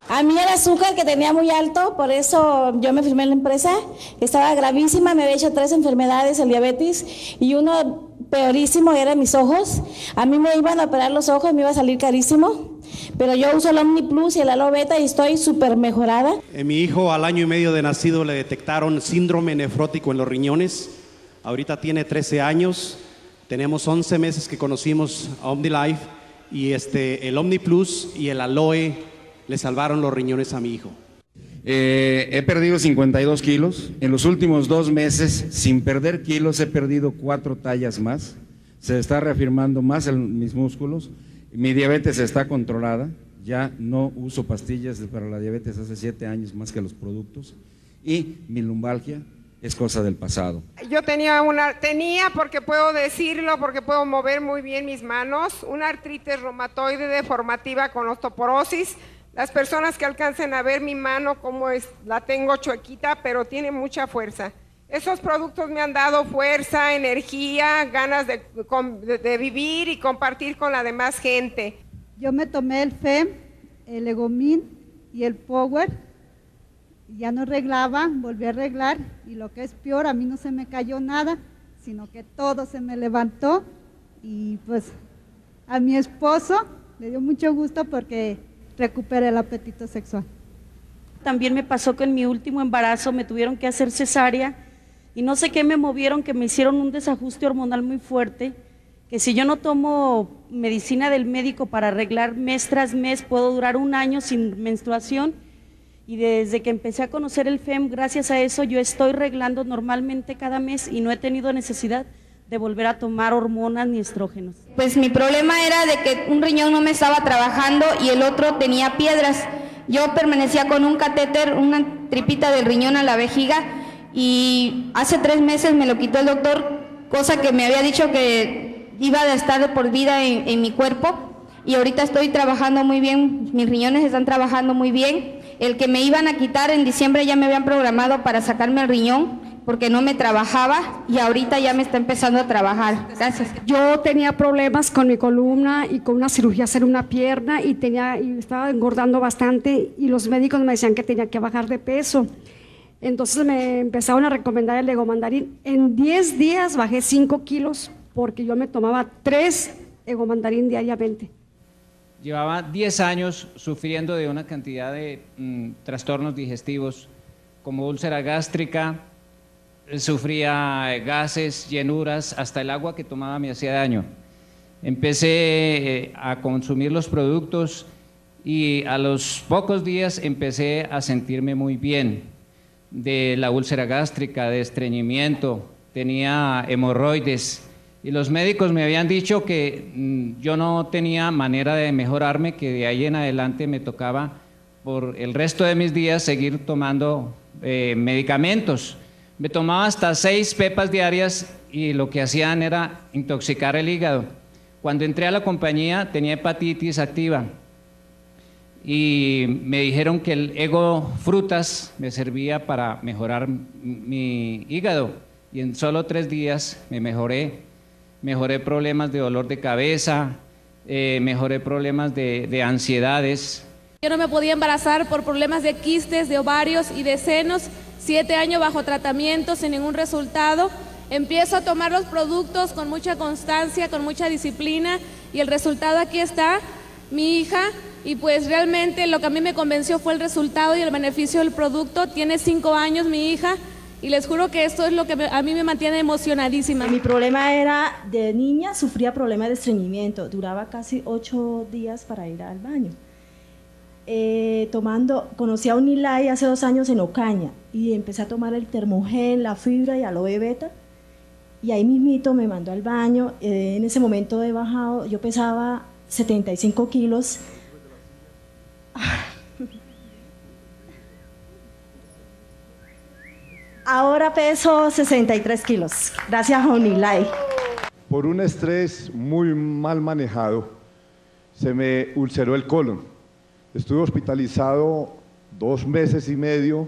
A mí el azúcar que tenía muy alto, por eso yo me firmé en la empresa, estaba gravísima, me había hecho 3 enfermedades, el diabetes, y uno peorísimo era mis ojos. A mí me iban a operar los ojos, me iba a salir carísimo, pero yo uso el Omni Plus y el Aloe Beta y estoy súper mejorada. Mi hijo al año y medio de nacido le detectaron síndrome nefrótico en los riñones, ahorita tiene 13 años, tenemos 11 meses que conocimos a OmniLife y el Omni Plus y el Aloe le salvaron los riñones a mi hijo. He perdido 52 kilos. En los últimos 2 meses, sin perder kilos, he perdido 4 tallas más. Se está reafirmando más mis músculos. Mi diabetes está controlada. Ya no uso pastillas para la diabetes hace 7 años más que los productos. Y mi lumbalgia es cosa del pasado. Yo tenía porque puedo decirlo, porque puedo mover muy bien mis manos, una artritis reumatoide deformativa con osteoporosis. Las personas que alcancen a ver mi mano como la tengo chuequita, pero tiene mucha fuerza. Esos productos me han dado fuerza, energía, ganas de vivir y compartir con la demás gente. Yo me tomé el FEM, el Egomin y el Power, ya no arreglaba, volví a arreglar, y lo que es peor, a mí no se me cayó nada, sino que todo se me levantó, y pues a mi esposo le dio mucho gusto porque recuperé el apetito sexual. También me pasó que en mi último embarazo me tuvieron que hacer cesárea y no sé qué me movieron, que me hicieron un desajuste hormonal muy fuerte, que si yo no tomo medicina del médico para arreglar mes tras mes, puedo durar 1 año sin menstruación, y desde que empecé a conocer el FEM, gracias a eso yo estoy reglando normalmente cada mes y no he tenido necesidad de volver a tomar hormonas ni estrógenos. Pues mi problema era de que un riñón no me estaba trabajando y el otro tenía piedras. Yo permanecía con un catéter, una tripita del riñón a la vejiga, y hace 3 meses me lo quitó el doctor, cosa que me había dicho que iba a estar de por vida en mi cuerpo, y ahorita estoy trabajando muy bien, mis riñones están trabajando muy bien. El que me iban a quitar en diciembre ya me habían programado para sacarme el riñón, porque no me trabajaba, y ahorita ya me está empezando a trabajar. Gracias. Yo tenía problemas con mi columna y con una cirugía hacer una pierna, y estaba engordando bastante, y los médicos me decían que tenía que bajar de peso. Entonces me empezaron a recomendar el Egomandarín. En 10 días bajé 5 kilos porque yo me tomaba 3 Egomandarín diariamente. Llevaba 10 años sufriendo de una cantidad de trastornos digestivos como úlcera gástrica, sufría gases, llenuras, hasta el agua que tomaba me hacía daño. Empecé a consumir los productos y a los pocos días empecé a sentirme muy bien de la úlcera gástrica, de estreñimiento, tenía hemorroides. Y los médicos me habían dicho que yo no tenía manera de mejorarme, que de ahí en adelante me tocaba por el resto de mis días seguir tomando medicamentos. Me tomaba hasta 6 pepas diarias y lo que hacían era intoxicar el hígado. Cuando entré a la compañía tenía hepatitis activa y me dijeron que el Ego Frutas me servía para mejorar mi hígado, y en solo 3 días me mejoré problemas de dolor de cabeza, mejoré problemas de ansiedades. Yo no me podía embarazar por problemas de quistes, de ovarios y de senos, 7 años bajo tratamiento sin ningún resultado. Empiezo a tomar los productos con mucha constancia, con mucha disciplina, y el resultado aquí está, mi hija, y pues realmente lo que a mí me convenció fue el resultado y el beneficio del producto. Tiene 5 años mi hija, y les juro que esto es lo que a mí me mantiene emocionadísima. Mi problema era, de niña sufría problemas de estreñimiento, duraba casi 8 días para ir al baño. Conocí a Unilay hace 2 años en Ocaña, y empecé a tomar el Termogen, la fibra y aloe beta, y ahí mismito me mandó al baño. En ese momento he bajado, yo pesaba 75 kilos. Ahora peso 63 kilos, gracias a Unilay. Por un estrés muy mal manejado, se me ulceró el colon. Estuve hospitalizado 2 meses y medio,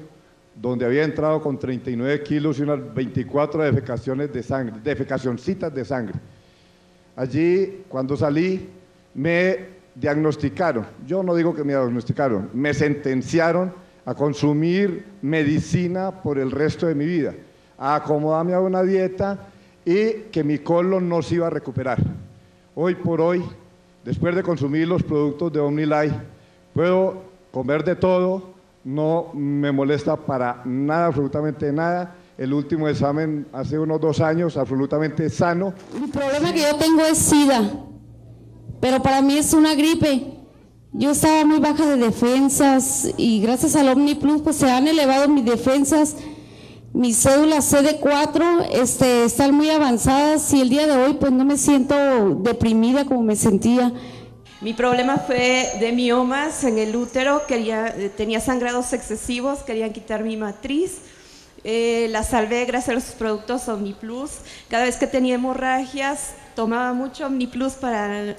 donde había entrado con 39 kilos y unas 24 defecaciones de sangre, defecacioncitas de sangre. Allí, cuando salí, me diagnosticaron, yo no digo que me diagnosticaron, me sentenciaron a consumir medicina por el resto de mi vida, a acomodarme a una dieta y que mi colon no se iba a recuperar. Hoy por hoy, después de consumir los productos de OmniLife, puedo comer de todo, no me molesta para nada, absolutamente nada. El último examen hace unos 2 años, absolutamente sano. El problema que yo tengo es SIDA, pero para mí es una gripe. Yo estaba muy baja de defensas y gracias al OmniPlus pues se han elevado mis defensas. Mis cédulas CD4 están muy avanzadas y el día de hoy pues no me siento deprimida como me sentía. Mi problema fue de miomas en el útero, tenía sangrados excesivos, querían quitar mi matriz. La salvé gracias a los productos OmniPlus. Cada vez que tenía hemorragias tomaba mucho OmniPlus para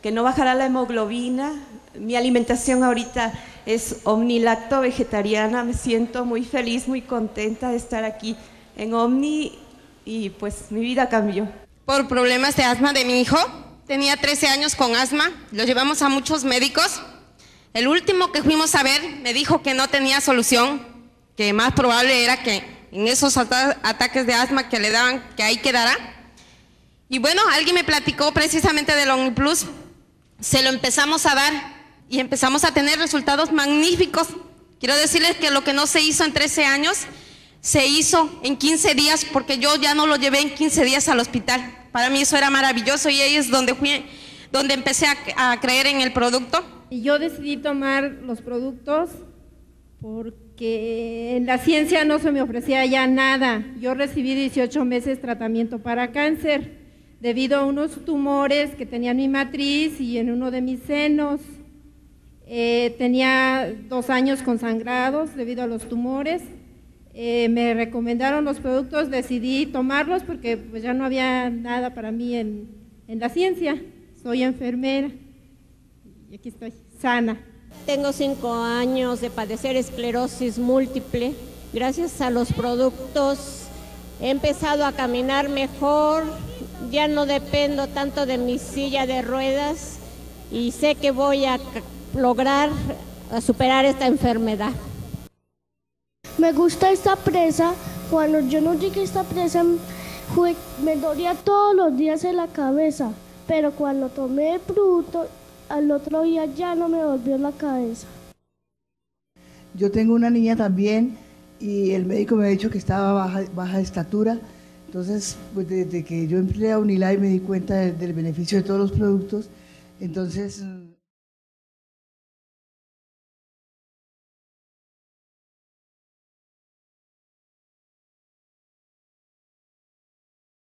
que no bajara la hemoglobina. Mi alimentación ahorita es omnilacto vegetariana, me siento muy feliz, muy contenta de estar aquí en Omni y pues mi vida cambió. Por problemas de asma de mi hijo, tenía 13 años con asma, lo llevamos a muchos médicos. El último que fuimos a ver me dijo que no tenía solución, que más probable era que en esos ataques de asma que le daban, que ahí quedara. Y bueno, alguien me platicó precisamente del OmniPlus, se lo empezamos a dar y empezamos a tener resultados magníficos. Quiero decirles que lo que no se hizo en 13 años, se hizo en 15 días, porque yo ya no lo llevé en 15 días al hospital. Para mí eso era maravilloso y ahí es donde empecé a creer en el producto. Y yo decidí tomar los productos porque en la ciencia no se me ofrecía ya nada. Yo recibí 18 meses tratamiento para cáncer debido a unos tumores que tenía en mi matriz y en uno de mis senos. Tenía 2 años con sangrados debido a los tumores. Me recomendaron los productos, decidí tomarlos porque pues ya no había nada para mí en la ciencia. Soy enfermera y aquí estoy, sana. Tengo 5 años de padecer esclerosis múltiple. Gracias a los productos he empezado a caminar mejor, ya no dependo tanto de mi silla de ruedas y sé que voy a lograr superar esta enfermedad. Me gusta esta presa. Cuando yo no llegué a esta presa me dolía todos los días en la cabeza, pero cuando tomé el producto al otro día ya no me volvió la cabeza. Yo tengo una niña también y el médico me ha dicho que estaba baja de estatura. Entonces, pues desde que yo empleé a OmniLife me di cuenta del beneficio de todos los productos. Entonces